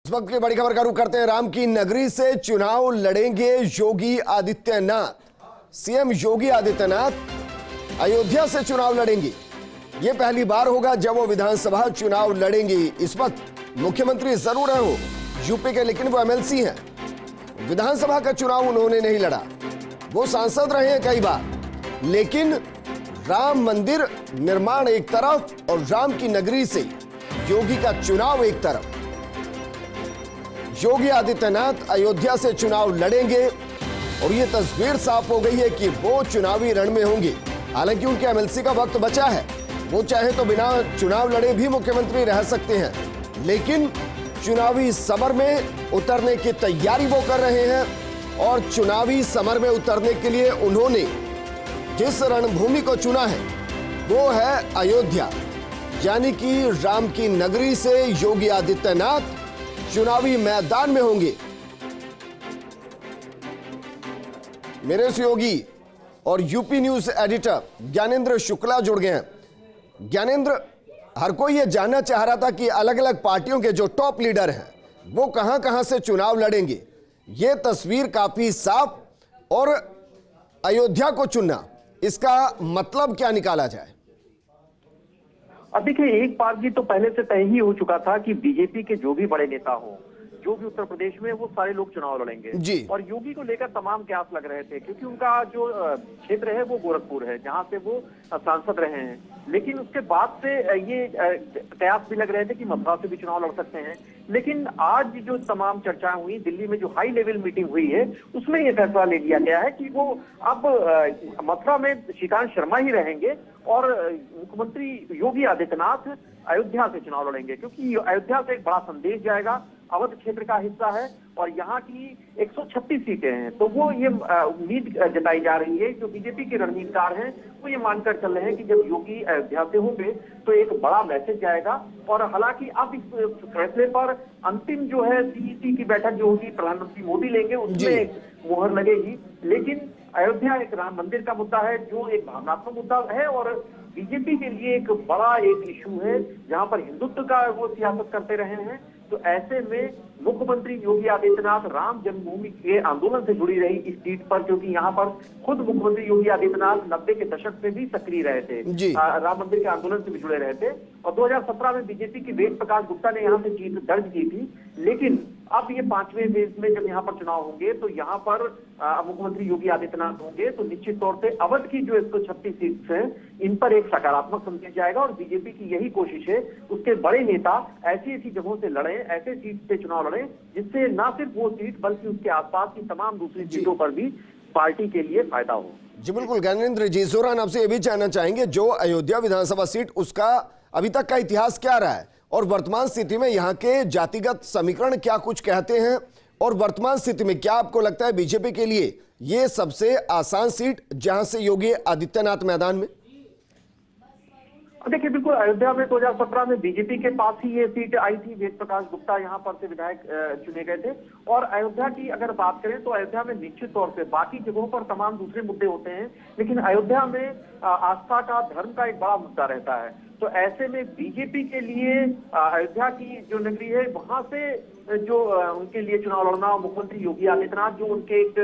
इस वक्त की बड़ी खबर का रुख करते हैं। राम की नगरी से चुनाव लड़ेंगे योगी आदित्यनाथ। सीएम योगी आदित्यनाथ अयोध्या से चुनाव लड़ेंगे। यह पहली बार होगा जब वो विधानसभा चुनाव लड़ेंगे। इस वक्त मुख्यमंत्री जरूर हैं वो यूपी के, लेकिन वो एमएलसी हैं। विधानसभा का चुनाव उन्होंने नहीं लड़ा। वो सांसद रहे हैं कई बार, लेकिन राम मंदिर निर्माण एक तरफ और राम की नगरी से योगी का चुनाव एक तरफ। योगी आदित्यनाथ अयोध्या से चुनाव लड़ेंगे और यह तस्वीर साफ हो गई है कि वो चुनावी रण में होंगे। हालांकि उनके एमएलसी का वक्त बचा है, वो चाहे तो बिना चुनाव लड़े भी मुख्यमंत्री रह सकते हैं, लेकिन चुनावी समर में उतरने की तैयारी वो कर रहे हैं। और चुनावी समर में उतरने के लिए उन्होंने जिस रणभूमि को चुना है वो है अयोध्या, यानी कि राम की नगरी से योगी आदित्यनाथ चुनावी मैदान में होंगे। मेरे सहयोगी और UP news editor Gyanendra Shukla जुड़ गए हैं। ज्ञानेंद्र, हर कोई ये जानना चाह रहा था कि अलग अलग पार्टियों के जो टॉप लीडर हैं वो कहां-कहां से चुनाव लड़ेंगे। ये तस्वीर काफी साफ, और अयोध्या को चुनना, इसका मतलब क्या निकाला जाए? अब देखिए, एक बार की तो पहले से तय ही हो चुका था कि बीजेपी के जो भी बड़े नेता हो, जो भी उत्तर प्रदेश में, वो सारे लोग चुनाव लड़ेंगे जी। और योगी को लेकर तमाम कयास लग रहे थे, क्योंकि उनका जो क्षेत्र है वो गोरखपुर है, जहां से वो सांसद रहे हैं। लेकिन उसके बाद से ये कयास भी लग रहे थे कि मथुरा से भी चुनाव लड़ सकते हैं। लेकिन आज जो तमाम चर्चाएं हुई, दिल्ली में जो हाई लेवल मीटिंग हुई है, उसमें ये फैसला ले लिया गया है कि वो अब मथुरा में श्रीकांत शर्मा ही रहेंगे और मुख्यमंत्री योगी आदित्यनाथ अयोध्या से चुनाव लड़ेंगे, क्योंकि अयोध्या से एक बड़ा संदेश जाएगा। अवध क्षेत्र का हिस्सा है और यहाँ की 136 सीटें हैं, तो वो ये उम्मीद जताई जा रही है, जो बीजेपी के रणनीतिकार हैं वो ये मानकर चल रहे हैं कि जब योगी अयोध्या से होंगे तो एक बड़ा मैसेज जाएगा। और हालांकि अब इस फैसले पर अंतिम जो है सीईसी की बैठक जो होगी, प्रधानमंत्री मोदी लेंगे, उसमें मुहर लगेगी। लेकिन अयोध्या एक राम मंदिर का मुद्दा है, जो एक भावनात्मक मुद्दा है और बीजेपी के लिए एक बड़ा एक इशू है, जहां पर हिंदुत्व का वो सियासत करते रहे हैं। तो ऐसे में मुख्यमंत्री योगी आदित्यनाथ राम जन्मभूमि के आंदोलन से जुड़ी रही इस सीट पर, क्योंकि यहाँ पर खुद मुख्यमंत्री योगी आदित्यनाथ 90 के दशक में भी सक्रिय रहे थे, राम मंदिर के आंदोलन से भी जुड़े रहे थे। और 2017 में बीजेपी के वेद प्रकाश गुप्ता ने यहाँ से जीत दर्ज की थी। लेकिन अब ये 5वें फेज में जब यहाँ पर चुनाव होंगे तो यहाँ पर मुख्यमंत्री योगी आदित्यनाथ होंगे, तो निश्चित तौर से अवध की जो 136 सीट्स हैं, इन पर एक सकारात्मक संदेश जाएगा। और बीजेपी की यही कोशिश है, उसके बड़े नेता ऐसी ऐसी जगहों से लड़े, ऐसे सीट से चुनाव लड़े जिससे ना सिर्फ वो सीट बल्कि उसके आसपास की तमाम दूसरी सीटों पर भी पार्टी के लिए फायदा हो। जी बिल्कुल ज्ञानेंद्र जी, जोरान आपसे ये भी जानना चाहेंगे, जो अयोध्या विधानसभा सीट, उसका अभी तक का इतिहास क्या रहा है और वर्तमान स्थिति में यहाँ के जातिगत समीकरण क्या कुछ कहते हैं, और वर्तमान स्थिति में क्या आपको लगता है बीजेपी के लिए ये सबसे आसान सीट जहां से योगी आदित्यनाथ मैदान में? देखिए, बिल्कुल अयोध्या में 2017 में बीजेपी के पास ही ये सीट आई थी। वेद प्रकाश गुप्ता यहाँ पर से विधायक चुने गए थे। और अयोध्या की अगर बात करें तो अयोध्या में निश्चित तौर पे बाकी जगहों पर तमाम दूसरे मुद्दे होते हैं, लेकिन अयोध्या में आस्था का, धर्म का एक बड़ा मुद्दा रहता है। तो ऐसे में बीजेपी के लिए अयोध्या की जो नगरी है, वहां से जो उनके लिए चुनाव लड़ना, मुख्यमंत्री योगी आदित्यनाथ जो उनके एक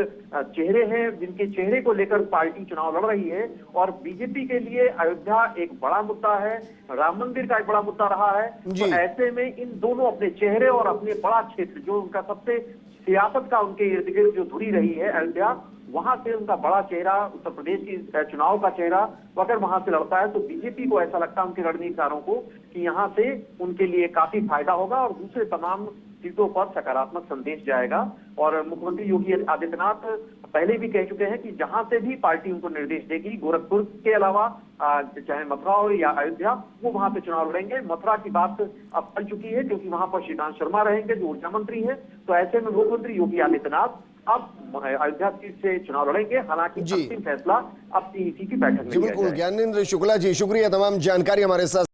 चेहरे हैं, जिनके चेहरे को लेकर पार्टी चुनाव लड़ रही है, और बीजेपी के लिए अयोध्या एक बड़ा मुद्दा है, राम मंदिर का एक बड़ा मुद्दा रहा है। तो ऐसे में इन दोनों अपने चेहरे और अपने बड़ा क्षेत्र, जो उनका सबसे सियासत का उनके इर्द गिर्द जो धुरी रही है अयोध्या, वहां से उनका बड़ा चेहरा, उत्तर प्रदेश की चुनाव का चेहरा, अगर वहां से लड़ता है तो बीजेपी को ऐसा लगता है, उनके रणनीतिकारों को, कि यहाँ से उनके लिए काफी फायदा होगा और दूसरे तमाम सीटों पर सकारात्मक संदेश जाएगा। और मुख्यमंत्री योगी आदित्यनाथ पहले भी कह चुके हैं कि जहां से भी पार्टी उनको निर्देश देगी, गोरखपुर के अलावा चाहे मथुरा हो या अयोध्या, वो वहां पे चुनाव लड़ेंगे। मथुरा की बात अब चल चुकी है, क्योंकि वहां पर श्रीकांत शर्मा रहेंगे जो ऊर्जा मंत्री है। तो ऐसे में मुख्यमंत्री योगी आदित्यनाथ अब अयोध्या सीट से चुनाव लड़ेंगे। हालांकि अंतिम फैसला अब सीईसी की बैठक में। बिल्कुल ज्ञानेंद्र शुक्ला जी, शुक्रिया तमाम जानकारी हमारे साथ